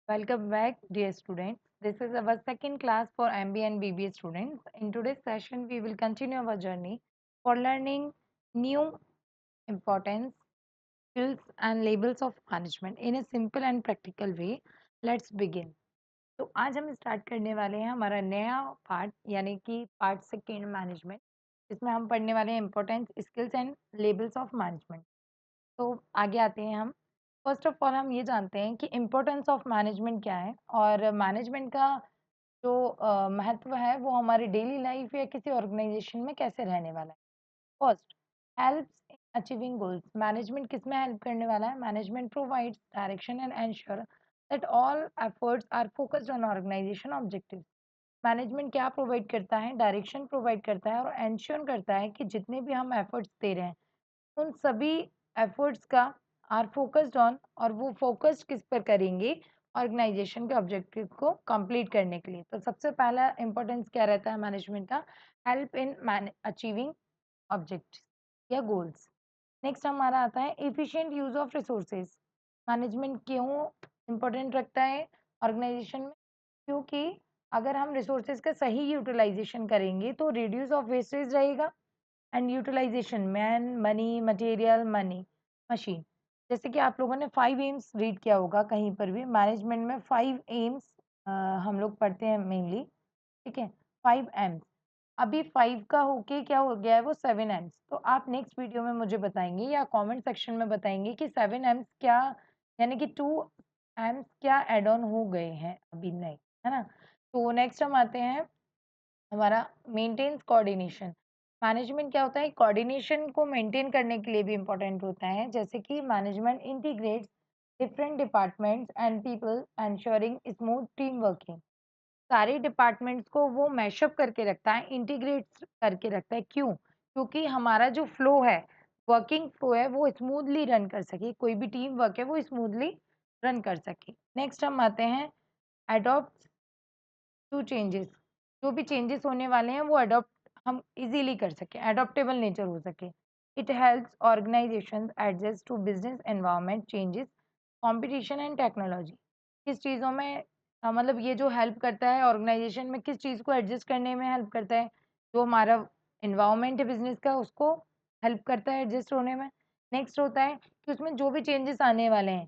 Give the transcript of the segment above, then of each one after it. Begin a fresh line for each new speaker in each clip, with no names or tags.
Welcome back, dear students. This is our second class for MBA and BBA students. In today's session, we will continue our journey for learning new importance, skills, and labels of management in a simple and practical way. Let's begin. तो आज हम start करने वाले हैं हमारा नया part यानी कि पार्ट सेकेंड मैनेजमेंट इसमें हम पढ़ने वाले हैं importance skills and labels of management. तो आगे आते हैं हम। फर्स्ट ऑफ ऑल हम ये जानते हैं कि इम्पोर्टेंस ऑफ मैनेजमेंट क्या है और मैनेजमेंट का जो महत्व है वो हमारी डेली लाइफ या किसी ऑर्गेनाइजेशन में कैसे रहने वाला है। First, helps in achieving goals. Management किसमें हेल्प करने वाला है? Management provides direction and ensure that all efforts are focused on organisation objectives. Management क्या प्रोवाइड करता है? डायरेक्शन प्रोवाइड करता है और एंश्योर करता है कि जितने भी हम एफर्ट्स दे रहे हैं उन सभी एफर्ट्स का आर फोकस्ड ऑन और वो फोकस्ड किस पर करेंगे? ऑर्गेनाइजेशन के ऑब्जेक्टिव को कंप्लीट करने के लिए। तो सबसे पहला इंपॉर्टेंस क्या रहता है मैनेजमेंट का? हेल्प इन अचीविंग ऑब्जेक्ट्स या गोल्स। नेक्स्ट हमारा आता है efficient use of resources. Management क्यों इम्पोर्टेंट रखता है ऑर्गेनाइजेशन में? क्योंकि अगर हम रिसोर्सेज का सही यूटिलाइजेशन करेंगे तो रिड्यूस ऑफ वेस्टेज रहेगा and utilisation man money material money machine. जैसे कि आप लोगों ने 5 एम्स रीड किया होगा कहीं पर भी मैनेजमेंट में 5 एम्स हम लोग पढ़ते हैं मेनली। ठीक है, 5 एम्स। अभी 5 का होके क्या हो गया है वो 7 एम्स। तो आप नेक्स्ट वीडियो में मुझे बताएंगे या कमेंट सेक्शन में बताएंगे कि 7 एम्स क्या यानी कि 2 एम्स क्या एड ऑन हो गए हैं अभी नहीं, है ना? तो नेक्स्ट हम आते हैं हमारा मेंटेन्स कोऑर्डिनेशन। मैनेजमेंट क्या होता है? कोऑर्डिनेशन को मेंटेन करने के लिए भी इम्पोर्टेंट होता है। जैसे कि management integrates different departments and people ensuring smooth team working. सारे डिपार्टमेंट्स को वो मैशअप करके रखता है, इंटीग्रेट करके रखता है। क्यों? क्योंकि हमारा जो फ्लो है, वर्किंग फ्लो है वो स्मूथली रन कर सके, कोई भी टीम वर्क है वो स्मूथली रन कर सके। नेक्स्ट हम आते हैं एडॉप्ट टू चेंजेस। जो भी चेंजेस होने वाले हैं वो अडॉप्ट हम इजीली कर सकें, अडॉप्टेबल नेचर हो सके। It helps organisations adjust to business environment changes, competition and technology. किस चीज़ों में मतलब ये जो हेल्प करता है ऑर्गेनाइजेशन में किस चीज़ को एडजस्ट करने में हेल्प करता है? जो हमारा एनवायरनमेंट है बिजनेस का उसको हेल्प करता है एडजस्ट होने में। नेक्स्ट होता है कि उसमें जो भी चेंजेस आने वाले हैं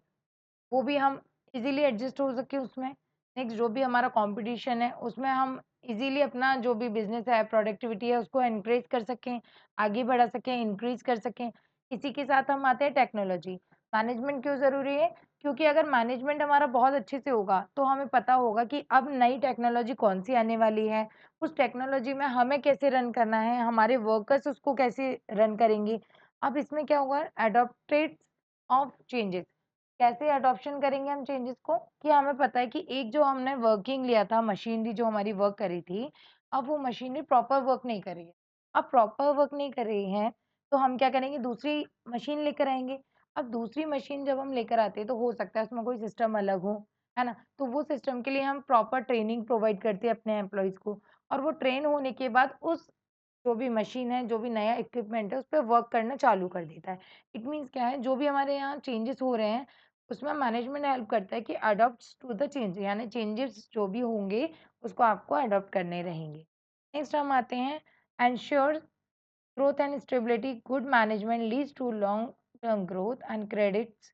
वो भी हम इज़िली एडजस्ट हो सके उसमें। नेक्स्ट जो भी हमारा कॉम्पिटिशन है, उसमें हम इज़िली अपना जो भी बिज़नेस है, प्रोडक्टिविटी है, उसको एनकरेज कर सकें, आगे बढ़ा सकें, इंक्रीज़ कर सकें। इसी के साथ हम आते हैं टेक्नोलॉजी। मैनेजमेंट क्यों ज़रूरी है? क्योंकि अगर मैनेजमेंट हमारा बहुत अच्छे से होगा, तो हमें पता होगा कि अब नई टेक्नोलॉजी कौन-सी आने वाली है, उस टेक्नोलॉजी में हमें कैसे रन करना है, हमारे वर्कर्स उसको कैसे रन करेंगे। अब इसमें क्या होगा? Adopted of changes. कैसे अडॉप्शन करेंगे हम चेंजेस को? कि हमें पता है कि एक जो हमने वर्किंग लिया था, मशीनरी जो हमारी वर्क कर रही थी, अब वो मशीनरी प्रॉपर वर्क नहीं कर रही है। अब प्रॉपर वर्क नहीं कर रही है, तो हम क्या करेंगे? दूसरी मशीन लेकर आएँगे। अब दूसरी मशीन जब हम लेकर आते हैं, तो हो सकता है उसमें कोई सिस्टम अलग हो, है ना? तो वो सिस्टम के लिए हम प्रॉपर ट्रेनिंग प्रोवाइड करते हैं अपने एम्प्लॉइज़ को और वो ट्रेन होने के बाद उस जो भी मशीन है, जो भी नया इक्विपमेंट है, उस पे वर्क करना चालू कर देता है। इट मीन्स क्या है? जो भी हमारे यहाँ चेंजेस हो रहे हैं, उसमें मैनेजमेंट हेल्प करता है कि अडॉप्ट्स टू द चेंज यानी चेंजेस जो भी होंगे, उसको आपको अडॉप्ट करने रहेंगे। नेक्स्ट हम आते हैं ensure growth and stability. Good management leads to long term growth and credits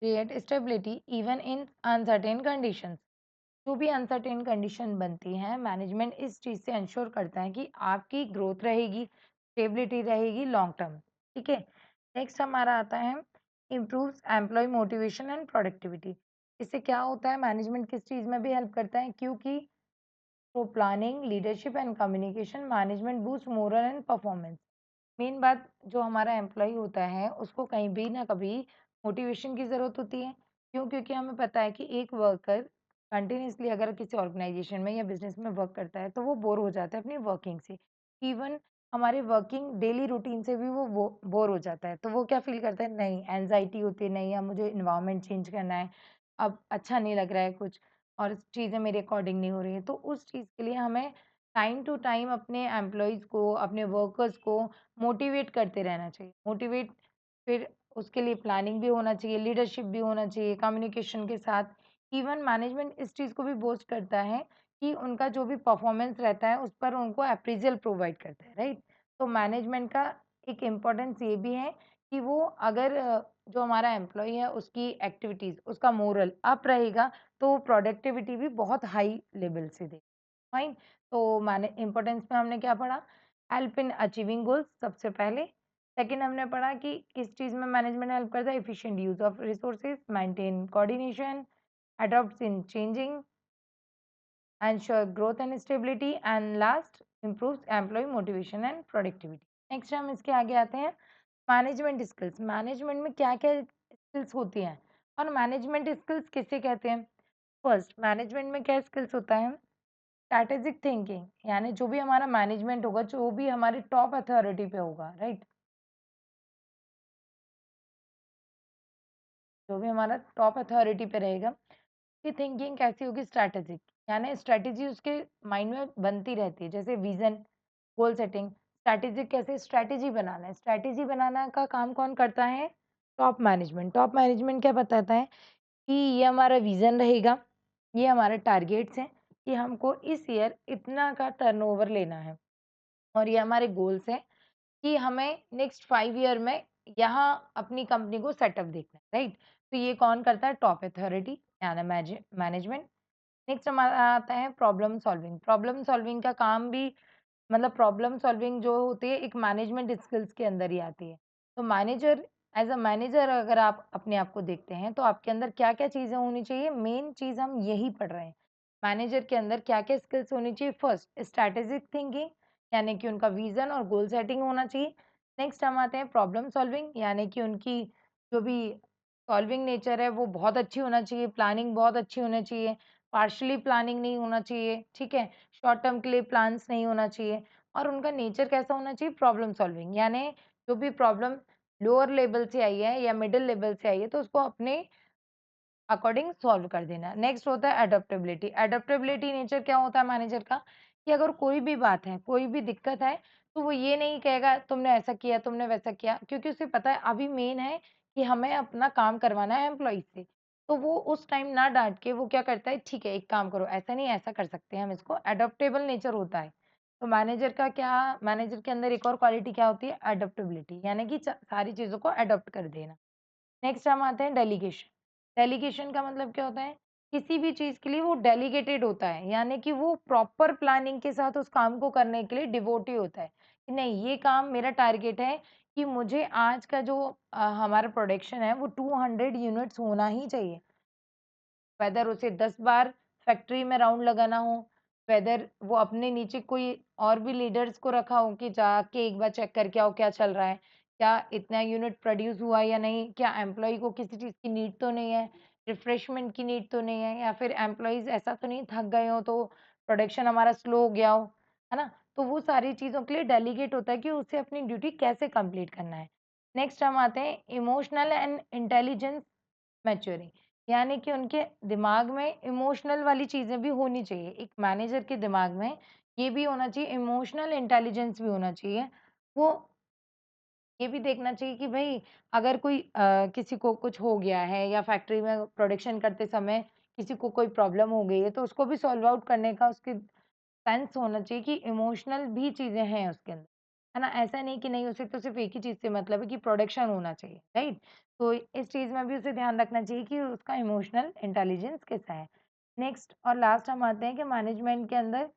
create stability even in uncertain conditions. जो भी अनसर्टेन कंडीशन बनती हैं, मैनेजमेंट इस चीज़ से एंश्योर करता है कि आपकी ग्रोथ रहेगी, स्टेबिलिटी रहेगी लॉन्ग टर्म। ठीक है? नेक्स्ट हमारा आता है improves employee motivation and productivity. इससे क्या होता है? मैनेजमेंट किस चीज़ में भी हेल्प करता है? क्योंकि through planning, leadership and communication management boost moral and performance. Main बात जो हमारा एम्प्लॉयी होता है उसको कहीं भी ना कभी मोटिवेशन की ज़रूरत होती है। क्यों? क्योंकि हमें पता है कि एक वर्कर कंटिन्यूअसली अगर किसी ऑर्गेनाइजेशन में या बिजनेस में वर्क करता है तो वो बोर हो जाता है अपनी वर्किंग से। इवन हमारे वर्किंग डेली रूटीन से भी वो बोर हो जाता है। तो वो क्या फ़ील करता है? नहीं, एंग्ज़ायटी होती है, नहीं अब मुझे एनवायरनमेंट चेंज करना है, अब अच्छा नहीं लग रहा है कुछ और चीज़ें मेरे अकॉर्डिंग नहीं हो रही हैं। तो उस चीज़ के लिए हमें टाइम टू टाइम अपने एम्प्लॉइज़ को, अपने वर्कर्स को मोटिवेट करते रहना चाहिए। मोटिवेट फिर उसके लिए प्लानिंग भी होना चाहिए, लीडरशिप भी होना चाहिए, कम्युनिकेशन के साथ। इवन मैनेजमेंट इस चीज़ को भी बोस्ट करता है कि उनका जो भी परफॉर्मेंस रहता है उस पर उनको अप्रेज़ल प्रोवाइड करता है, राइट? तो मैनेजमेंट का एक इम्पोर्टेंस ये भी है कि वो अगर जो हमारा एम्प्लॉयी है उसकी एक्टिविटीज़, उसका मोरल अप रहेगा तो प्रोडक्टिविटी भी बहुत हाई लेवल से दे, फाइन। तो मैंने इम्पोर्टेंस में हमने क्या पढ़ा? हेल्प इन अचीविंग गोल्स सबसे पहले। सेकंड हमने पढ़ा कि किस चीज़ में मैनेजमेंट हेल्प करता है? Efficient use of resources, maintain coordination, adopts in changing, ensure growth and stability, and last improves employee motivation and productivity. Next हम इसके आगे आते हैं मैनेजमेंट स्किल्स। मैनेजमेंट में क्या-क्या स्किल्स होती हैं और मैनेजमेंट स्किल्स किसे कहते हैं? फर्स्ट, मैनेजमेंट में क्या स्किल्स होता है? स्ट्रैटेजिक थिंकिंग, यानी जो भी हमारा मैनेजमेंट होगा, जो भी हमारे टॉप अथॉरिटी पे होगा, राइट? जो भी हमारा टॉप अथॉरिटी पे रहेगा, उसकी थिंकिंग कैसी होगी? स्ट्रैटेजिक, यानी स्ट्रैटेजी उसके माइंड में बनती रहती है, जैसे विजन, गोल सेटिंग। स्ट्रैटेजिक कैसे? स्ट्रैटेजी बनाना है। स्ट्रैटेजी बनाना का काम कौन करता है? Top management. टॉप मैनेजमेंट क्या बताता है कि ये हमारा विजन रहेगा, ये हमारे टारगेट्स हैं कि हमको इस ईयर इतना का टर्नओवर लेना है, और ये हमारे गोल्स हैं कि हमें नेक्स्ट 5 ईयर में यहाँ अपनी कंपनी को सेटअप देखना है, राइट? तो ये कौन करता है? टॉप अथॉरिटी यानी मैनेजमेंट। नेक्स्ट हमारा आता है प्रॉब्लम सॉल्विंग। प्रॉब्लम सॉल्विंग का काम भी, मतलब प्रॉब्लम सॉल्विंग जो होती है एक मैनेजमेंट स्किल्स के अंदर ही आती है। तो मैनेजर, एज़ अ मैनेजर अगर आप अपने आप को देखते हैं तो आपके अंदर क्या-क्या चीज़ें होनी चाहिए? मेन चीज़ हम यही पढ़ रहे हैं। मैनेजर के अंदर क्या-क्या स्किल्स होनी चाहिए? फर्स्ट, स्ट्रैटेजिक थिंकिंग, यानी कि उनका विज़न और गोल सेटिंग होना चाहिए। नेक्स्ट हम आते हैं प्रॉब्लम सॉल्विंग, यानी कि उनकी जो भी सॉल्विंग नेचर है वो बहुत अच्छी होना चाहिए, प्लानिंग बहुत अच्छी होनी चाहिए, पार्शियली प्लानिंग नहीं होना चाहिए, ठीक है? शॉर्ट टर्म के लिए प्लान्स नहीं होना चाहिए, और उनका नेचर कैसा होना चाहिए? प्रॉब्लम सॉल्विंग, यानी जो भी प्रॉब्लम लोअर लेवल से आई है या मिडल लेवल से आई है तो उसको अपने अकॉर्डिंग सॉल्व कर देना। नेक्स्ट होता है एडप्टेबिलिटी। एडप्टेबिलिटी नेचर क्या होता है मैनेजर का? कि अगर कोई भी बात है, कोई भी दिक्कत है, तो वो ये नहीं कहेगा तुमने ऐसा किया, तुमने वैसा किया, क्योंकि उसे पता है अभी मेन है कि हमें अपना काम करवाना है एम्प्लॉइज़ से। तो वो उस टाइम ना डाँट के वो क्या करता है, ठीक है एक काम करो, ऐसा नहीं ऐसा कर सकते हैं हम इसको, एडप्टेबल नेचर होता है। तो मैनेजर का क्या, मैनेजर के अंदर एक और क्वालिटी क्या होती है? एडप्टेबिलिटी, यानी कि सारी चीज़ों को एडॉप्ट कर देना। नेक्स्ट हम आते हैं डेलीगेशन। डेलीगेशन का मतलब क्या होता है? किसी भी चीज़ के लिए वो डेलीगेटेड होता है, यानी कि वो प्रॉपर प्लानिंग के साथ उस काम को करने के लिए डिवोटी होता है, कि नहीं ये काम मेरा टारगेट है कि मुझे आज का जो हमारा प्रोडक्शन है वो 200 यूनिट्स होना ही चाहिए। वेदर उसे 10 बार फैक्ट्री में राउंड लगाना हो, वेदर वो अपने नीचे कोई और भी लीडर्स को रखा हो कि जाके एक बार चेक करके आओ क्या चल रहा है, क्या इतना यूनिट प्रोड्यूस हुआ या नहीं, क्या एम्प्लॉय को किसी चीज़ की नीड तो नहीं है, रिफ्रेशमेंट की नीड तो नहीं है, या फिर एम्प्लॉइज़ ऐसा तो नहीं थक गए हो तो प्रोडक्शन हमारा स्लो हो गया हो, है ना? तो वो सारी चीज़ों के लिए डेलीगेट होता है कि उसे अपनी ड्यूटी कैसे कंप्लीट करना है। नेक्स्ट हम आते हैं इमोशनल एंड इंटेलिजेंस मैच्योरिंग, यानी कि उनके दिमाग में इमोशनल वाली चीज़ें भी होनी चाहिए। एक मैनेजर के दिमाग में ये भी होना चाहिए, इमोशनल इंटेलिजेंस भी होना चाहिए। वो ये भी देखना चाहिए कि भई अगर कोई किसी को कुछ हो गया है या फैक्ट्री में प्रोडक्शन करते समय किसी को कोई प्रॉब्लम हो गई है, तो उसको भी सॉल्व आउट करने का उसकी सेंस होना चाहिए कि इमोशनल भी चीज़ें हैं उसके अंदर, है ना? ऐसा नहीं कि नहीं उसे तो सिर्फ़ एक ही चीज़ से मतलब है कि प्रोडक्शन होना चाहिए, राइट? तो इस चीज़ में भी उसे ध्यान रखना चाहिए कि उसका इमोशनल इंटेलिजेंस कैसा है। नेक्स्ट और लास्ट हम आते हैं कि मैनेजमेंट के अंदर,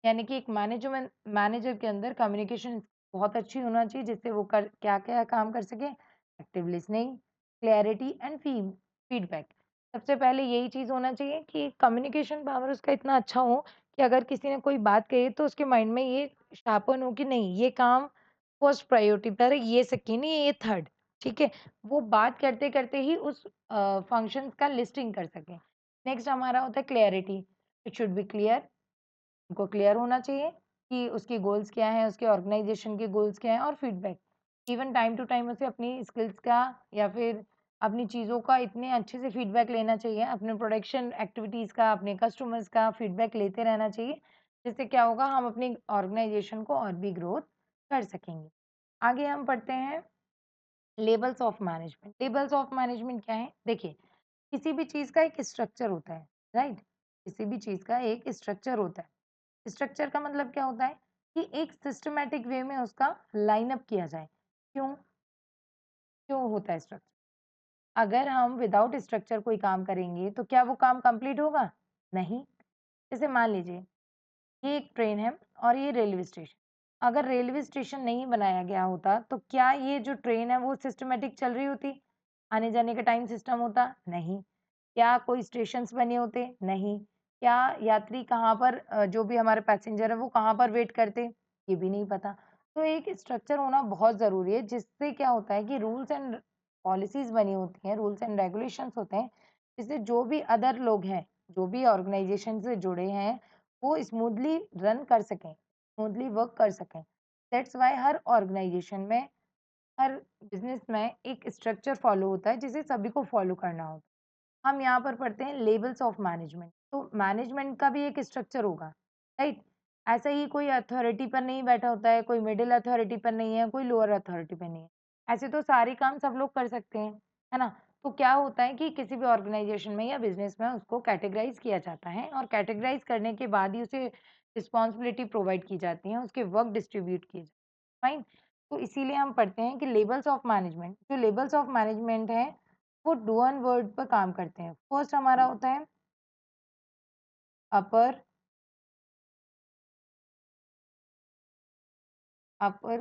यानी कि एक मैनेजमेंट मैनेजर के अंदर कम्युनिकेशन बहुत अच्छी होना चाहिए जिससे वो कर क्या-क्या काम कर सके, active listening, clarity and feedback. सबसे पहले यही चीज़ होना चाहिए कि कम्युनिकेशन पावर उसका इतना अच्छा हो कि अगर किसी ने कोई बात कही तो उसके माइंड में ये शार्पन हो कि नहीं ये काम फर्स्ट प्रायोरिटी पर है, ये सेकंड है, ये थर्ड, ठीक है? वो बात करते-करते ही उस फंक्शंस का लिस्टिंग कर सके। नेक्स्ट हमारा होता है clarity. It should be clear, उनको क्लियर होना चाहिए कि उसके गोल्स क्या हैं, उसके ऑर्गेनाइजेशन के गोल्स क्या हैं, और feedback. Even time to time उसे अपनी स्किल्स का या फिर अपनी चीज़ों का इतने अच्छे से फीडबैक लेना चाहिए, अपने प्रोडक्शन एक्टिविटीज़ का, अपने कस्टमर्स का फीडबैक लेते रहना चाहिए, जिससे क्या होगा हम अपनी ऑर्गेनाइजेशन को और भी ग्रोथ कर सकेंगे। आगे हम पढ़ते हैं levels of management. Levels of management क्या है? देखिए, किसी भी चीज़ का एक स्ट्रक्चर होता है, राइट? किसी भी चीज़ का एक स्ट्रक्चर होता है। स्ट्रक्चर का मतलब क्या होता है? कि एक सिस्टमैटिक वे में उसका लाइन अप किया जाए। क्यों? क्यों होता है स्ट्रक्चर? अगर हम विदाउट स्ट्रक्चर कोई काम करेंगे, तो क्या वो काम कंप्लीट होगा? नहीं। जैसे मान लीजिए, ये एक ट्रेन है और ये रेलवे स्टेशन। अगर रेलवे स्टेशन नहीं बनाया गया होता, तो क्या ये जो ट्रेन है वो सिस्टमैटिक चल रही होती? आने-जाने का टाइम सिस्टम होता? नहीं। क्या कोई स्टेशंस बने होते? नहीं। क्या यात्री कहाँ पर जो भी हमारे पैसेंजर हैं वो कहाँ पर वेट करते? ये भी नहीं पता। तो एक स्ट्रक्चर होना बहुत ज़रूरी है, जिससे क्या होता है कि रूल्स एंड पॉलिसीज़ बनी होती हैं, रूल्स एंड रेगुलेशंस होते हैं, जिससे जो भी अदर लोग हैं, जो भी ऑर्गनाइज़ेशन से जुड़े हैं, वो स्मूथली रन कर सकें, स्मूथली वर्क कर सकें। दैट्स व्हाई हर ऑर्गनाइज़ेशन में, हर बिज़नेस में एक स्ट्रक्चर फ़ॉलो होता है, जिसे सभी को फ़ॉलो करना होता है। हम यहाँ पर पढ़ते हैं लेवल्स ऑफ मैनेजमेंट। तो मैनेजमेंट का भी एक स्ट्रक्चर होगा, राइट? ऐसा ही कोई अथॉरिटी पर नहीं बैठा होता है, कोई मिडिल अथॉरिटी पर नहीं है, कोई लोअर अथॉरिटी पे नहीं है। ऐसे तो सारे काम सब लोग कर सकते हैं, है ना? तो क्या होता है कि किसी भी ऑर्गेनाइजेशन में या बिज़नेस में उसको कैटेगराइज़ किया जाता है और कैटेगराइज़ करने के बाद ही उसे रिस्पॉन्सिबिलिटी प्रोवाइड की जाती है, उसके वर्क डिस्ट्रीब्यूट किए जाते हैं, फाइन? तो इसीलिए हम पढ़ते हैं कि लेवल्स ऑफ मैनेजमेंट, जो लेवल्स ऑफ मैनेजमेंट है, वो डू एंड वर्ड पर काम करते हैं। फर्स्ट हमारा होता है अपर अपर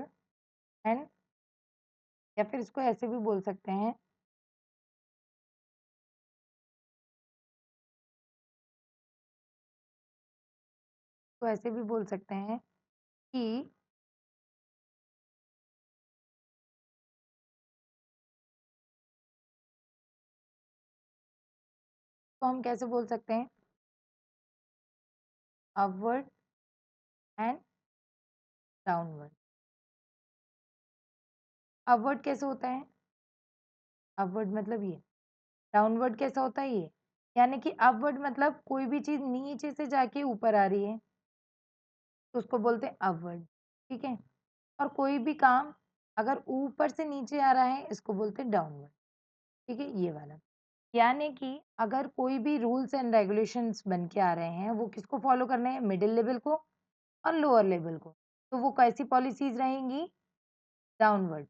एंड, या फिर इसको ऐसे भी बोल सकते हैं, तो ऐसे भी बोल सकते हैं कि तो हम कैसे बोल सकते हैं अपवर्ड एंड डाउनवर्ड। अपवर्ड कैसे होता है? अपवर्ड मतलब ये। डाउनवर्ड कैसा होता है? ये। यानी कि अपवर्ड मतलब कोई भी चीज़ नीचे से जाके ऊपर आ रही है, तो उसको बोलते हैं अपवर्ड, ठीक है? और कोई भी काम अगर ऊपर से नीचे आ रहा है, इसको बोलते हैं डाउनवर्ड, ठीक है? ये वाला। यानी कि अगर कोई भी रूल्स एंड रेगुलेशंस बन के आ रहे हैं, वो किसको फॉलो करने हैं? मिडिल लेवल को और लोअर लेवल को। तो वो कैसी पॉलिसीज़ रहेंगी? डाउनवर्ड,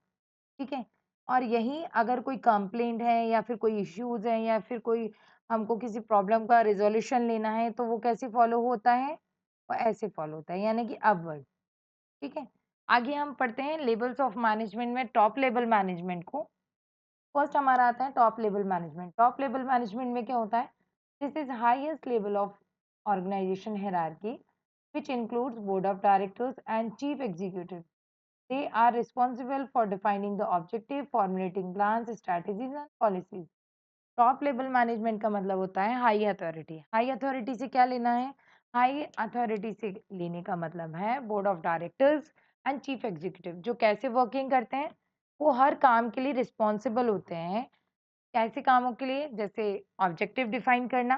ठीक है? और यहीं अगर कोई कंप्लेंट है या फिर कोई इश्यूज़ हैं या फिर कोई हमको किसी प्रॉब्लम का रिज़ॉल्यूशन लेना है, तो वो कैसे फॉलो होता है? वो ऐसे फॉलो होता है, यानी कि अपवर्ड, ठीक है? आगे हम पढ़ते हैं लेवल्स ऑफ मैनेजमेंट में टॉप लेवल मैनेजमेंट को। फर्स्ट हमारा आता है top level management. Top level management में क्या होता है? This is highest level of organisation hierarchy which includes board of directors and chief executive. They are responsible for defining the objective, formulating plans, strategies and policies. Top level management का मतलब होता है high authority. High authority से क्या लेना है? High authority से लेने का मतलब है board of directors and chief executive, जो कैसे वर्किंग करते हैं? वो हर काम के लिए रिस्पॉन्सिबल होते हैं। कैसे कामों के लिए? जैसे ऑब्जेक्टिव डिफाइन करना,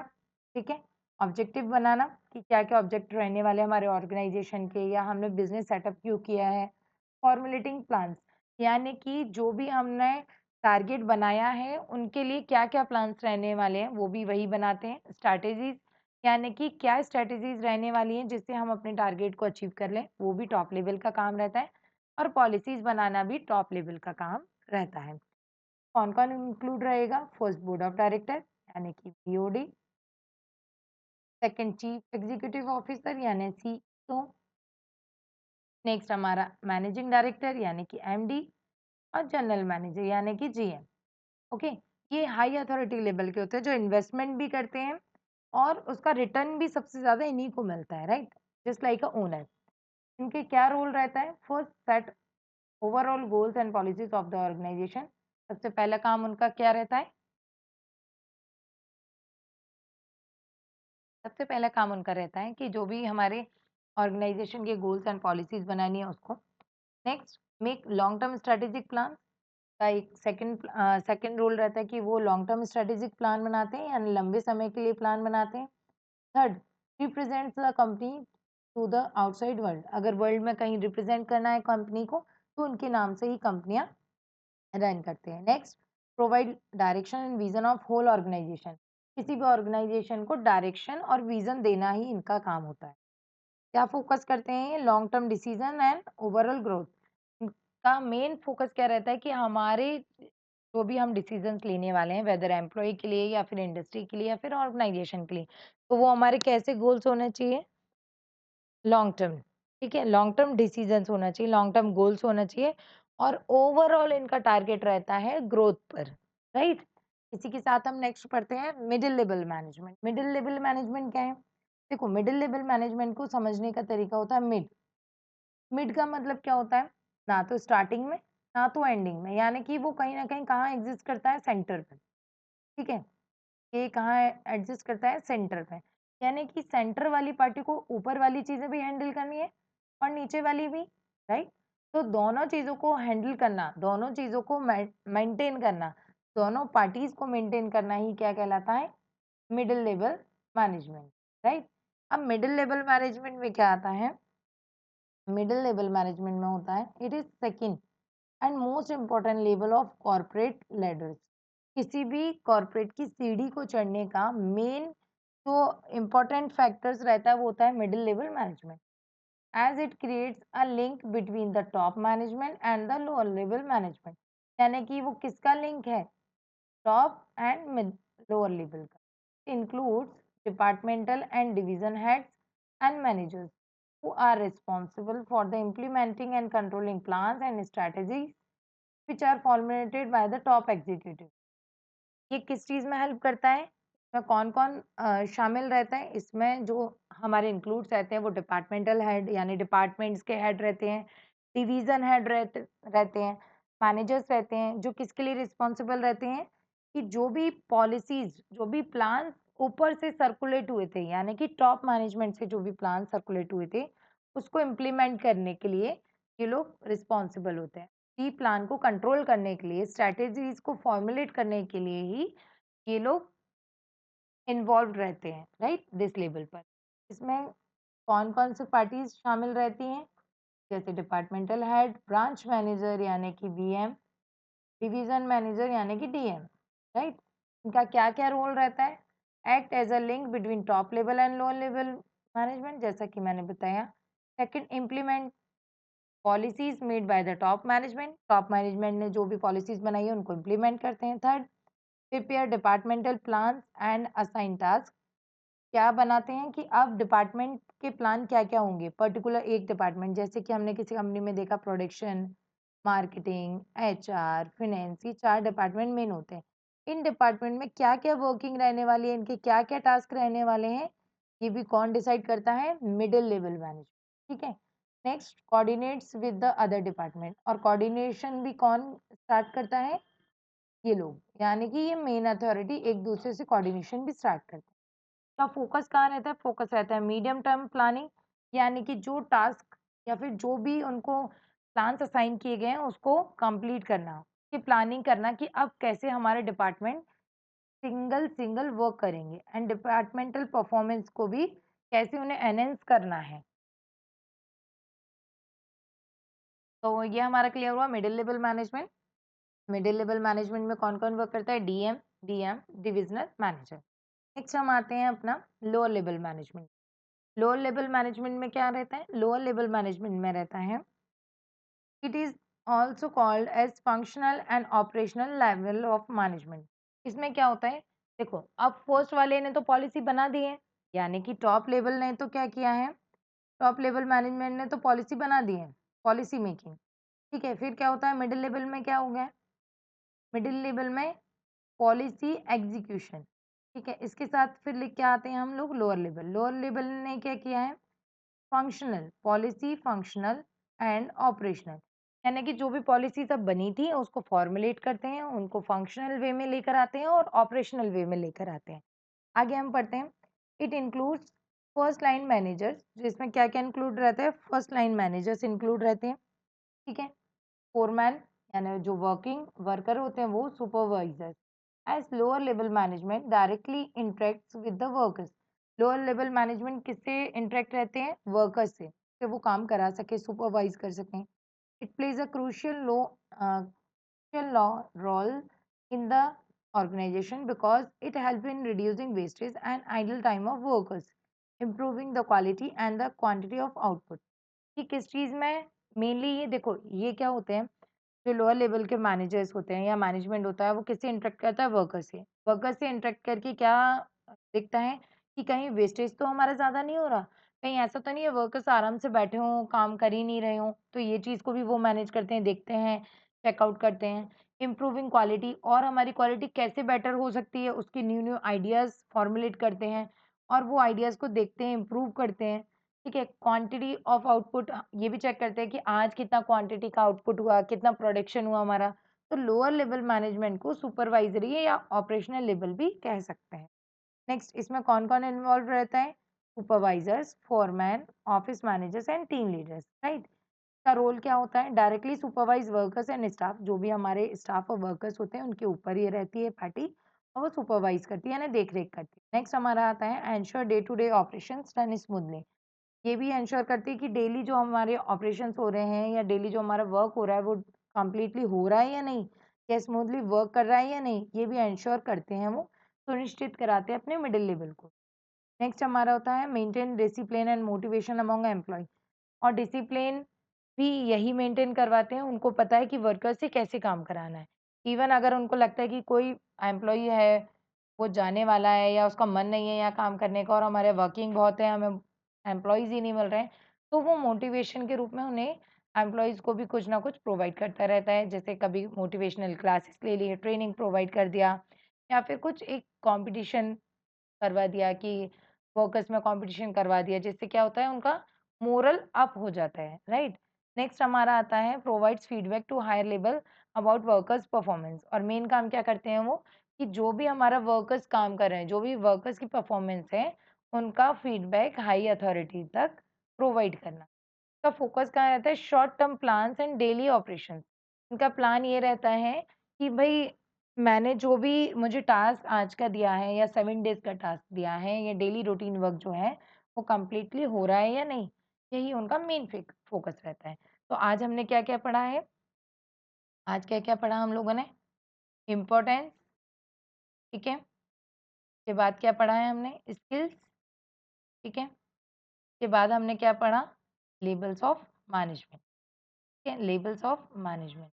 ठीक है? ऑब्जेक्टिव बनाना कि क्या-क्या ऑब्जेक्ट रहने वाले हैं हमारे ऑर्गेनाइजेशन के, या हमने बिज़नेस सेटअप क्यों किया है। फॉर्मुलेटिंग प्लान्स, यानी कि जो भी हमने टारगेट बनाया है, उनके लिए क्या-क्या प्लान्स रहने वाले हैं, वो भी वही बनाते हैं। स्ट्रैटेजीज़, यानी कि क्या स्ट्रैटेजीज़ रहने वाली हैं, जिससे हम अपने टारगेट को अचीव कर लें, वो भी टॉप लेवल का काम रहता है। और पॉलिसीज़ बनाना भी टॉप लेवल का काम रहता है। कौन-कौन इंक्लूड रहेगा? फर्स्ट बोर्ड ऑफ डायरेक्टर यानी कि BOD, second chief executive officer यानी सीईओ, नेक्स्ट हमारा मैनेजिंग डायरेक्टर यानी कि एमडी, और जनरल मैनेजर यानी कि जीएम। ओके, ये हाई अथॉरिटी लेवल के होते हैं जो इन्वेस्टमेंट भी करते हैं और उसका रिटर्न भी सबसे ज़्यादा इन्हीं को मिलता है, right? Just like a owner. इनके क्या रोल रहता है? First, set overall goals and policies of the organisation. सबसे पहला काम उनका क्या रहता है? सबसे पहला काम उनका रहता है कि जो भी हमारे ऑर्गेनाइजेशन के गोल्स एंड पॉलिसीज बनानी है उसको। Next, make long term strategic plan का एक सेकंड रोल रहता है कि वो लॉन्ग टर्म स्ट्रेटेजिक प्लान बनाते हैं, यानी लंबे समय के लिए प्लान बनाते हैं। Third, represents the company to the outside world. अगर वर्ल्ड में कहीं रिप्रेजेंट करना है कंपनी को, तो उनके नाम से ही कंपनियां रन करते हैं। Next, provide direction and vision of whole organisation. किसी भी ऑर्गेनाइजेशन को डायरेक्शन और विजन देना ही इनका काम होता है। क्या फोकस करते हैं? Long term decision and overall growth. इनका मेन फोकस क्या रहता है कि हमारे जो भी हम डिसीजंस लेने वाले हैं, वेदर एम्प्लॉय के लिए या फिर इंडस्ट्री के लिए या फिर ऑर्गेनाइजेशन के लिए, तो वो हमारे कैसे गोल्स होने चाहिए? Long term. ठीक है, लॉन्ग टर्म डिसीजंस होना चाहिए, लॉन्ग टर्म गोल्स होना चाहिए और ओवरऑल इनका टारगेट रहता है ग्रोथ पर, राइट? इसी के साथ हम नेक्स्ट पढ़ते हैं middle level management. Middle level management क्या है? देखो, मिडिल लेवल मैनेजमेंट को समझने का तरीका होता है मिड। मिड का मतलब क्या होता है? ना तो स्टार्टिंग में, ना तो एंडिंग में, यानी कि वो कहीं ना कहीं कहाँ एग्जिस्ट करता है? सेंटर पे। ठीक है, ये कहाँ एडजस्ट करता है? सेंटर पे। यानी कि सेंटर वाली पार्टी को ऊपर वाली चीजें भी हैंडल करनी है और नीचे वाली भी, राइट? तो दोनों चीजों को हैंडल करना, दोनों चीजों को मेंटेन करना, दोनों पार्टीज को मेंटेन करना ही क्या कहलाता है? Middle level management, right? अब मिडिल लेवल मैनेजमेंट में क्या आता है? मिडिल लेवल मैनेजमेंट में होता है, it is second and most important level of corporate ladders. किसी भी कॉर्पोरेट की सीढ़ी को चढ़ने का मेन जो इम्पोर्टेंट फैक्टर्स रहता है वो होता है middle level management, as it creates a link between the top management and the lower level management. यानी कि वो किसका लिंक है? टॉप एंड लोअर लेवल का। Includes departmental and division heads and managers who are responsible for the implementing and controlling plans and strategies which are formulated by the top executive। ये किस चीज़ में help करता है? इसमें कौन-कौन शामिल रहता है? इसमें जो हमारे इंक्लूड्स रहते हैं वो डिपार्टमेंटल हेड यानी डिपार्टमेंट्स के हेड रहते हैं, डिवीज़न हेड रहते हैं, मैनेजर्स रहते हैं, जो किसके लिए रिस्पॉन्सिबल रहते हैं कि जो भी पॉलिसीज़, जो भी प्लान ऊपर से सर्कुलेट हुए थे, यानी कि टॉप मैनेजमेंट से जो भी प्लान सर्कुलेट हुए थे, उसको इम्प्लीमेंट करने के लिए ये लोग रिस्पॉन्सिबल होते हैं। ई प्लान को कंट्रोल करने के लिए, स्ट्रैटेजीज़ को फॉर्मुलेट करने के लिए ही ये लोग इन्वॉल्व्ड रहते हैं, राइट? दिस लेवल पर। इसमें कौन-कौन सी पार्टीज़ शामिल रहती हैं? जैसे डिपार्टमेंटल हेड, ब्रांच मैनेजर यानी कि बीएम, डिवीज़न मैनेजर यानी कि डीएम, राइट? इनका क्या-क्या रोल रहता है? Act as a link between top level and lower level management, जैसा कि मैंने बताया। Second, implement policies made by the top management ने जो भी पॉलिसीज बनाई है उनको इम्प्लीमेंट करते हैं। Third, prepare departmental plans and assign task. क्या बनाते हैं कि अब डिपार्टमेंट के प्लान क्या-क्या होंगे, पर्टिकुलर एक डिपार्टमेंट, जैसे कि हमने किसी कंपनी में देखा प्रोडक्शन, मार्केटिंग, एचआर, फाइनेंस, ये 4 डिपार्टमेंट मेन होते हैं। इन डिपार्टमेंट में क्या-क्या वर्किंग रहने वाली है, इनके क्या-क्या टास्क रहने वाले हैं, ये भी कौन डिसाइड करता है? मिडिल लेवल मैनेजमेंट, ठीक है? Next, coordinates with the other department, और कोऑर्डिनेशन भी कौन स्टार्ट करता है? ये लोग, यानी कि ये मेन अथॉरिटी एक दूसरे से कोऑर्डिनेशन भी स्टार्ट करते हैं। का फोकस कहाँ रहता है? फोकस रहता है मीडियम टर्म प्लानिंग, यानी कि जो टास्क या फिर जो भी उनको प्लान्स असाइन किए गए हैं उसको कंप्लीट करना, कि प्लानिंग करना कि अब कैसे हमारे डिपार्टमेंट सिंगल सिंगल वर्क करेंगे एंड डिपार्टमेंटल परफॉर्मेंस को भी कैसे उन्हें एनहेंस करना है। तो ये हमारा क्लियर हुआ middle level management. Middle level management में कौन-कौन वर्क करता है? DM, DM, divisional manager. Next हम आते हैं अपना lower level management. Lower level management में क्या रहता है? लोअर लेवल मैनेजमेंट में रहता है, it is also called as functional and operational level of management. इसमें क्या होता है? देखो, अब फर्स्ट वाले ने तो पॉलिसी बना दी है, यानी कि टॉप लेवल ने तो क्या किया है? टॉप लेवल मैनेजमेंट ने तो पॉलिसी बना दी है, पॉलिसी मेकिंग, ठीक है? फिर क्या होता है? मिडिल लेवल में क्या हो गया? मिडिल लेवल में पॉलिसी एग्जीक्यूशन, ठीक है? इसके साथ फिर लिख के आते हैं हम लोग लोअर लेवल। लोअर लेवल ने क्या किया है? Functional, policy functional and operational, यानी कि जो भी पॉलिसी सब बनी थी उसको फॉर्मुलेट करते हैं, उनको फंक्शनल वे में लेकर आते हैं और ऑपरेशनल वे में लेकर आते हैं। आगे हम पढ़ते हैं, it includes first line managers, जिसमें क्या क्या इंक्लूड रहता है? फर्स्ट लाइन मैनेजर्स इंक्लूड रहते हैं, ठीक है? फोरमैन, यानी जो वर्किंग वर्कर होते हैं वो supervisors. As lower level management directly interacts with the workers. Lower level management किससे इंटरेक्ट रहते हैं? वर्कर्स से, कि वो काम करा सके, सुपरवाइज कर सकें। It plays a crucial role in the organization because it helps in reducing wastage and idle time of workers, improving the quality and the quantity of output. कि किस चीज़ में मेनली ये देखो ये क्या होते हैं जो लोअर लेवल के मैनेजर्स होते हैं या मैनेजमेंट होता है वो किससे इंटरेक्ट करता है वर्कर से इंटरेक्ट करके क्या दिखता है कि कहीं वेस्टेज तो हमारा ज़्यादा नहीं हो रहा कहीं ऐसा तो नहीं है वर्कर्स आराम से बैठे हों काम कर ही नहीं रहे हों तो ये चीज़ को भी वो मैनेज करते हैं देखते हैं चेकआउट करते हैं इम्प्रूविंग क्वालिटी और हमारी क्वालिटी कैसे बेटर हो सकती है उसकी न्यू न्यू आइडियाज़ फॉर्मुलेट करते हैं और वो आइडियाज़ को देखते हैं इम्प्रूव करते हैं ठीक है क्वांटिटी ऑफ आउटपुट ये भी चेक करते हैं कि आज कितना क्वांटिटी का आउटपुट हुआ कितना प्रोडक्शन हुआ हमारा तो लोअर लेवल मैनेजमेंट को सुपरवाइजरी या ऑपरेशनल लेवल भी कह सकते हैं नेक्स्ट इसमें कौन कौन इन्वॉल्व रहता है supervisors foreman office managers and team leaders right का रोल क्या होता है directly supervise workers and staff जो भी हमारे स्टाफ और वर्कर्स होते हैं उनके ऊपर ये रहती है पार्टी और वो सुपरवाइज करती है यानी देख रेख करती है नेक्स्ट हमारा आता है ensure day to day operation run smoothly ये भी एंश्योर करती है कि डेली जो हमारे ऑपरेशंस हो रहे हैं या डेली जो हमारा वर्क हो रहा है वो कंप्लीटली हो रहा है या नहीं या स्मूथली वर्क कर रहा है या नहीं ये भी एंश्योर करते हैं वो सुनिश्चित कराते हैं अपने मिडिल लेवल को नेक्स्ट हमारा होता है maintain discipline and motivation among employ और डिसिप्लिन भी यही मेंटेन करवाते हैं उनको पता है कि वर्कर से कैसे काम कराना है इवन अगर उनको लगता है कि कोई एम्प्लॉय है वो जाने वाला है या उसका मन नहीं है यहाँ काम करने का और हमारे वर्किंग बहुत है हमें एम्प्लॉयज़ ही नहीं मिल रहे हैं तो वो मोटिवेशन के रूप में उन्हें एम्प्लॉयज़ को भी कुछ ना कुछ प्रोवाइड करता रहता है जैसे कभी मोटिवेशनल क्लासेस ले लिए ट्रेनिंग प्रोवाइड कर दिया या फिर कुछ एक कंपटीशन करवा दिया कि वर्कर्स में कंपटीशन करवा दिया जिससे क्या होता है उनका मोरल अप हो जाता है राइट नेक्स्ट हमारा आता है provides feedback to higher level about workers performance और मेन काम क्या करते हैं वो कि जो भी हमारा वर्कर्स काम कर रहे हैं जो भी वर्कर्स की परफॉर्मेंस है उनका फीडबैक हाई अथॉरिटी तक प्रोवाइड करना का फोकस कहाँ रहता है short term plans and daily operations इनका प्लान ये रहता है कि भाई मैंने जो भी मुझे टास्क आज का दिया है या 7 डेज़ का टास्क दिया है या डेली रूटीन वर्क जो है वो कंप्लीटली हो रहा है या नहीं यही उनका मेन फोकस रहता है तो आज हमने क्या-क्या पढ़ा है आज क्या-क्या पढ़ा हम लोगों ने इम्पोर्टेंस ठीक है के बाद क्या पढ़ा है हमने स्किल्स ठीक है के बाद हमने क्या पढ़ा लेवल्स ऑफ मैनेजमेंट ठीक है लेवल्स ऑफ मैनेजमेंट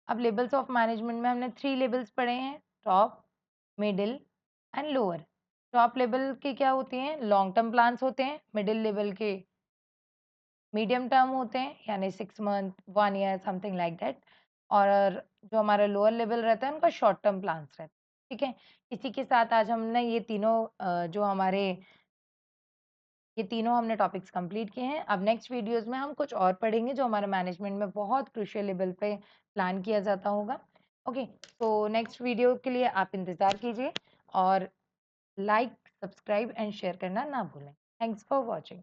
अब लेवल्स ऑफ मैनेजमेंट में हमने 3 लेवल्स पढ़े हैं top middle and lower top level के क्या होते हैं लॉन्ग टर्म प्लान्स होते हैं मिडिल लेवल के मीडियम टर्म होते हैं यानी 6 month 1 year something like that और जो हमारा लोअर लेवल रहता है उनका शॉर्ट टर्म प्लान्स रहते हैं ठीक है इसी के साथ आज हमने ये तीनों जो हमारे ये तीनों हमने टॉपिक्स कंप्लीट किए हैं अब नेक्स्ट वीडियोस में हम कुछ और पढ़ेंगे जो हमारे मैनेजमेंट में बहुत क्रूशियल लेवल पे प्लान किया जाता होगा ओके तो नेक्स्ट वीडियो के लिए आप इंतज़ार कीजिए और लाइक सब्सक्राइब एंड शेयर करना ना भूलें थैंक्स फॉर वॉचिंग